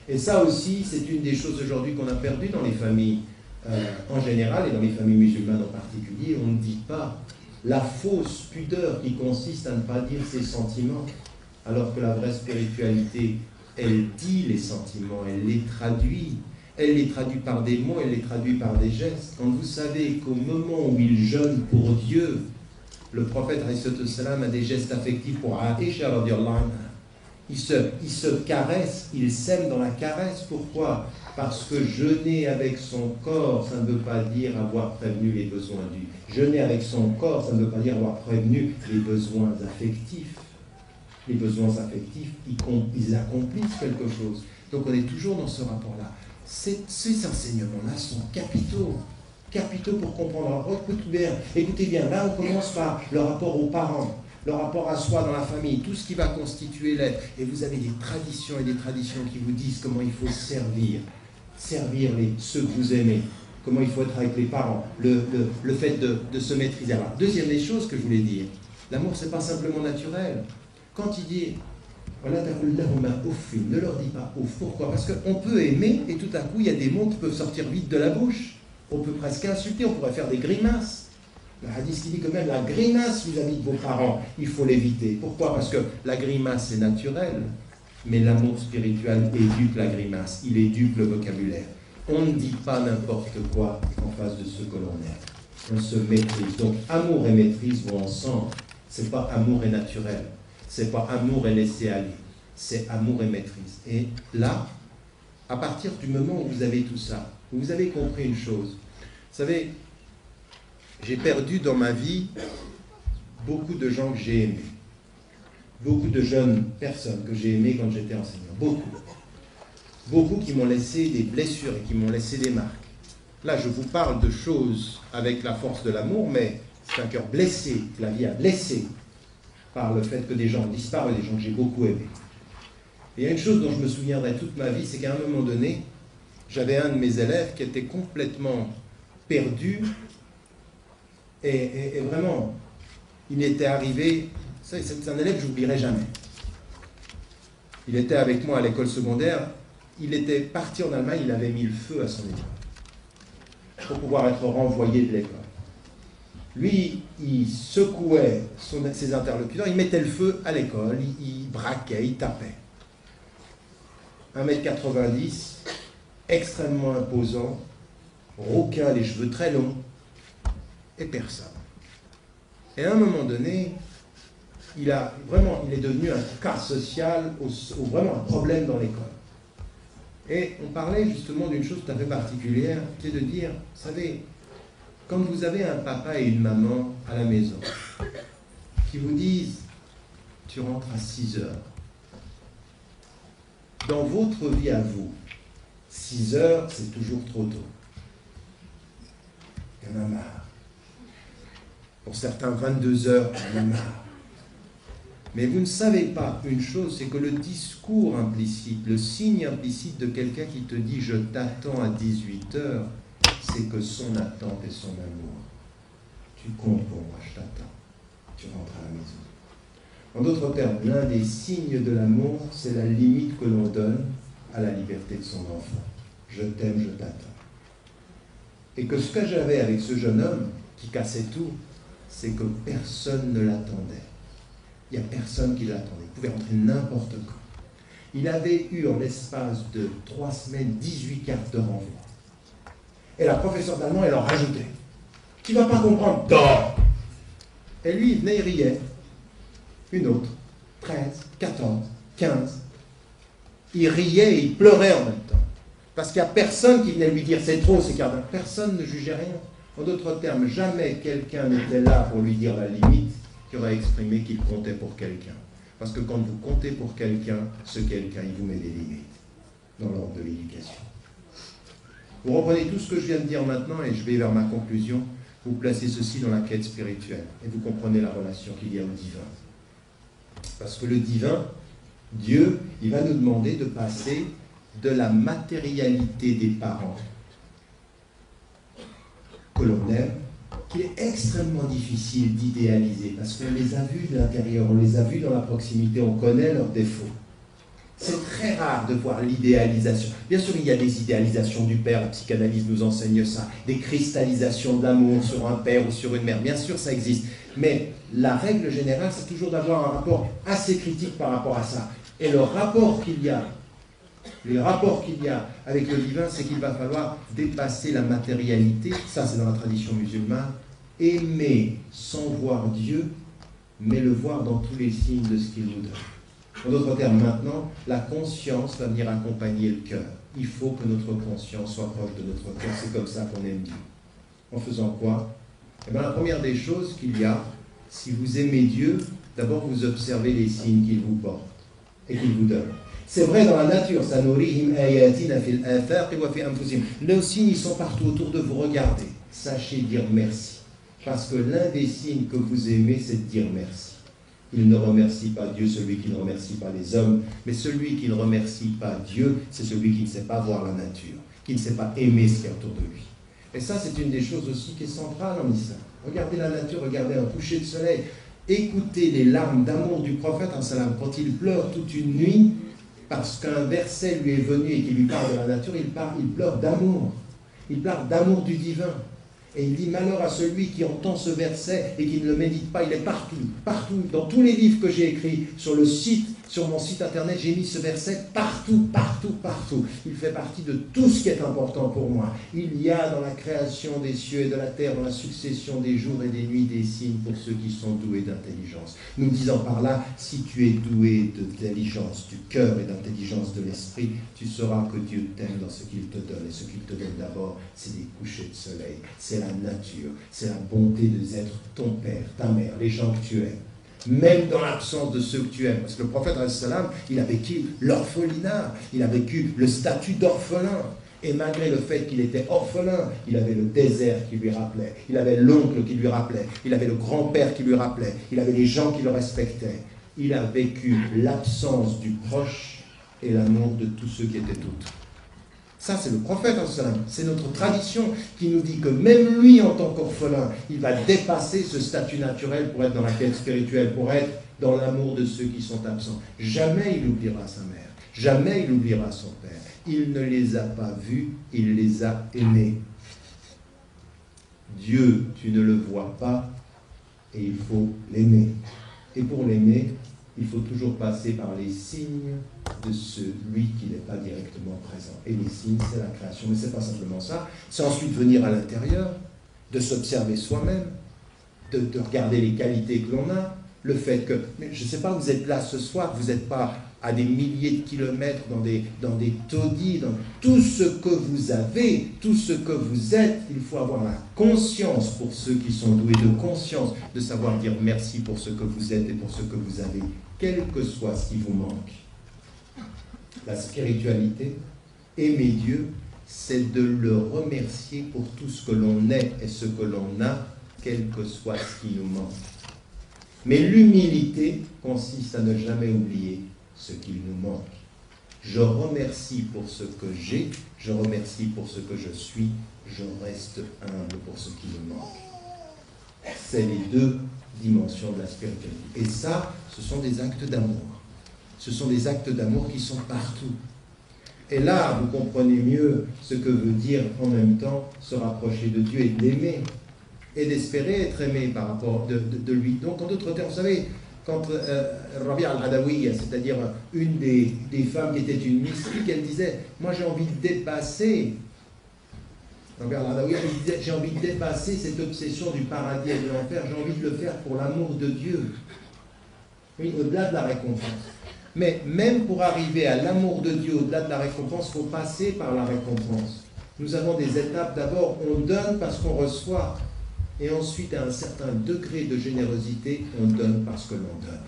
Et ça aussi, c'est une des choses aujourd'hui qu'on a perdues dans les familles en général et dans les familles musulmanes en particulier. On ne dit pas la fausse pudeur qui consiste à ne pas dire ses sentiments, alors que la vraie spiritualité, elle dit les sentiments, elle les traduit. Elle les traduit par des mots, elle les traduit par des gestes. Quand vous savez qu'au moment où il jeûne pour Dieu, le prophète a des gestes affectifs pour Aïcha radiallahu anha. Il se caresse, il s'aime dans la caresse. Pourquoi? Parce que jeûner avec son corps, ça ne veut pas dire avoir prévenu les besoins du. Jeûner avec son corps, ça ne veut pas dire avoir prévenu les besoins affectifs. Les besoins affectifs, ils accomplissent quelque chose. Donc on est toujours dans ce rapport-là. Ces enseignements-là sont capitaux pour comprendre. Alors, écoutez bien, là on commence par le rapport aux parents, le rapport à soi dans la famille, tout ce qui va constituer l'être. Et vous avez des traditions et des traditions qui vous disent comment il faut servir ceux que vous aimez, comment il faut être avec les parents, le fait de se maîtriser. Alors, deuxième des choses que je voulais dire, l'amour c'est pas simplement naturel. Quand il dit ne leur dis pas ouf. Pourquoi? Parce qu'on peut aimer et tout à coup il y a des mots qui peuvent sortir vite de la bouche. On peut presque insulter, on pourrait faire des grimaces. Le hadith qui dit que même la grimace vis-à-vis de vos parents, il faut l'éviter. Pourquoi? Parce que la grimace est naturelle, mais l'amour spirituel éduque la grimace, il éduque le vocabulaire. On ne dit pas n'importe quoi en face de ce que l'on aime. On se maîtrise. Donc amour et maîtrise vont ensemble. C'est pas amour et naturel. C'est pas amour et laisser aller, c'est amour et maîtrise. Et là, à partir du moment où vous avez tout ça, où vous avez compris une chose, vous savez, j'ai perdu dans ma vie beaucoup de gens que j'ai aimés, beaucoup de jeunes personnes que j'ai aimées quand j'étais enseignant, beaucoup qui m'ont laissé des blessures et qui m'ont laissé des marques. Là, je vous parle de choses avec la force de l'amour, mais c'est un cœur blessé, que la vie a blessé par le fait que des gens ont disparu, des gens que j'ai beaucoup aimés. Et il y a une chose dont je me souviendrai toute ma vie, c'est qu'à un moment donné, j'avais un de mes élèves qui était complètement perdu et vraiment, il était arrivé, c'est un élève que je n'oublierai jamais. Il était avec moi à l'école secondaire, il était parti en Allemagne, il avait mis le feu à son école pour pouvoir être renvoyé de l'école. Lui, il secouait ses interlocuteurs, il mettait le feu à l'école, il braquait, il tapait. 1m90, extrêmement imposant, rauquin, les cheveux très longs, et personne. Et à un moment donné, il est devenu un cas social, vraiment un problème dans l'école. Et on parlait justement d'une chose tout à fait particulière, qui est de dire, vous savez, quand vous avez un papa et une maman à la maison qui vous disent « tu rentres à 6 heures », dans votre vie à vous, 6 heures, c'est toujours trop tôt. Il y en a marre. Pour certains, 22 heures, il y en a marre. Mais vous ne savez pas une chose, c'est que le discours implicite, le signe implicite de quelqu'un qui te dit « je t'attends à 18 heures », c'est que son attente est son amour. Tu comptes pour moi, je t'attends. Tu rentres à la maison. En d'autres termes, l'un des signes de l'amour, c'est la limite que l'on donne à la liberté de son enfant. Je t'aime, je t'attends. Et que ce que j'avais avec ce jeune homme, qui cassait tout, c'est que personne ne l'attendait. Il n'y a personne qui l'attendait. Il pouvait rentrer n'importe quand. Il avait eu en l'espace de 3 semaines 18 cartes de renvoi. Et la professeure d'allemand, elle en rajoutait. Tu ne vas pas comprendre, dors. Et lui, il venait, il riait. Une autre, 13, 14, 15. Il riait et il pleurait en même temps. Parce qu'il n'y a personne qui venait lui dire c'est trop, c'est car personne ne jugeait rien. En d'autres termes, jamais quelqu'un n'était là pour lui dire la limite qui aurait exprimé qu'il comptait pour quelqu'un. Parce que quand vous comptez pour quelqu'un, ce quelqu'un, il vous met des limites dans l'ordre de l'éducation. Vous reprenez tout ce que je viens de dire maintenant et je vais vers ma conclusion. Vous placez ceci dans la quête spirituelle et vous comprenez la relation qu'il y a au divin. Parce que le divin, Dieu, il va nous demander de passer de la matérialité des parents que l'on aime, qui est extrêmement difficile d'idéaliser parce qu'on les a vus de l'intérieur, on les a vus dans la proximité, on connaît leurs défauts. C'est très rare de voir l'idéalisation. Bien sûr, il y a des idéalisations du père, la psychanalyse nous enseigne ça, des cristallisations de l'amour sur un père ou sur une mère. Bien sûr, ça existe. Mais la règle générale, c'est toujours d'avoir un rapport assez critique par rapport à ça. Et le rapport qu'il y a, les rapports qu'il y a avec le divin, c'est qu'il va falloir dépasser la matérialité, ça c'est dans la tradition musulmane, aimer sans voir Dieu, mais le voir dans tous les signes de ce qu'il nous donne. En d'autres termes, maintenant, la conscience va venir accompagner le cœur. Il faut que notre conscience soit proche de notre cœur, c'est comme ça qu'on aime Dieu. En faisant quoi? Eh bien, la première des choses qu'il y a, si vous aimez Dieu, d'abord vous observez les signes qu'il vous porte et qu'il vous donne. C'est vrai dans la nature, nos signes, ils sont partout autour de vous, regardez. Sachez dire merci. Parce que l'un des signes que vous aimez, c'est de dire merci. Il ne remercie pas Dieu, celui qui ne remercie pas les hommes, mais celui qui ne remercie pas Dieu, c'est celui qui ne sait pas voir la nature, qui ne sait pas aimer ce qu'il y a autour de lui. Et ça, c'est une des choses aussi qui est centrale en islam. Regardez la nature, regardez un coucher de soleil, écoutez les larmes d'amour du prophète, quand il pleure toute une nuit, parce qu'un verset lui est venu et qui lui parle de la nature, il pleure d'amour. Il pleure d'amour du divin. Et il dit malheur à celui qui entend ce verset et qui ne le médite pas. Il est partout, partout. Dans tous les livres que j'ai écrits sur le site, sur mon site internet, j'ai mis ce verset partout, partout, partout. Il fait partie de tout ce qui est important pour moi. Il y a dans la création des cieux et de la terre, dans la succession des jours et des nuits, des signes pour ceux qui sont doués d'intelligence. Nous disons par là, si tu es doué d'intelligence du cœur et d'intelligence de l'esprit, tu sauras que Dieu t'aime dans ce qu'il te donne. Et ce qu'il te donne d'abord, c'est des couchers de soleil. C'est la nature, c'est la bonté d'être ton père, ta mère, les gens que tu aimes. Même dans l'absence de ceux que tu aimes. Parce que le prophète, il a vécu l'orphelinat, il a vécu le statut d'orphelin. Et malgré le fait qu'il était orphelin, il avait le désert qui lui rappelait, il avait l'oncle qui lui rappelait, il avait le grand-père qui lui rappelait, il avait les gens qui le respectaient. Il a vécu l'absence du proche et l'amour de tous ceux qui étaient autres. Ça, c'est le prophète, c'est notre tradition qui nous dit que même lui, en tant qu'orphelin, il va dépasser ce statut naturel pour être dans la quête spirituelle, pour être dans l'amour de ceux qui sont absents. Jamais il oubliera sa mère, jamais il oubliera son père. Il ne les a pas vus, il les a aimés. Dieu, tu ne le vois pas, et il faut l'aimer. Et pour l'aimer, il faut toujours passer par les signes de celui qui n'est pas directement présent. Et les signes, c'est la création. Mais ce n'est pas simplement ça. C'est ensuite venir à l'intérieur, de s'observer soi-même, de regarder les qualités que l'on a, le fait que, mais je ne sais pas, vous êtes là ce soir, vous n'êtes pas à des milliers de kilomètres dans des taudis, dans tout ce que vous avez, tout ce que vous êtes, il faut avoir la conscience, pour ceux qui sont doués de conscience, de savoir dire merci pour ce que vous êtes et pour ce que vous avez, quel que soit ce qui vous manque. La spiritualité, aimer Dieu, c'est de le remercier pour tout ce que l'on est et ce que l'on a, quel que soit ce qui nous manque. Mais l'humilité consiste à ne jamais oublier ce qu'il nous manque. Je remercie pour ce que j'ai, je remercie pour ce que je suis, je reste humble pour ce qui me manque. C'est les deux dimensions de la spiritualité. Et ça, ce sont des actes d'amour. Ce sont des actes d'amour qui sont partout. Et là, vous comprenez mieux ce que veut dire en même temps se rapprocher de Dieu et de l'aimer. Et d'espérer être aimé par rapport de lui. Donc, en d'autres termes, vous savez, quand Rabia al-Adawiya, c'est-à-dire une des femmes qui était une mystique, elle disait « Moi, j'ai envie de dépasser... » Rabia al-Adawiya, elle disait « J'ai envie de dépasser cette obsession du paradis et de l'enfer, j'ai envie de le faire pour l'amour de Dieu. » Oui, au-delà de la récompense. Mais même pour arriver à l'amour de Dieu, au-delà de la récompense, il faut passer par la récompense. Nous avons des étapes. D'abord, on donne parce qu'on reçoit. Et ensuite, à un certain degré de générosité, on donne parce que l'on donne.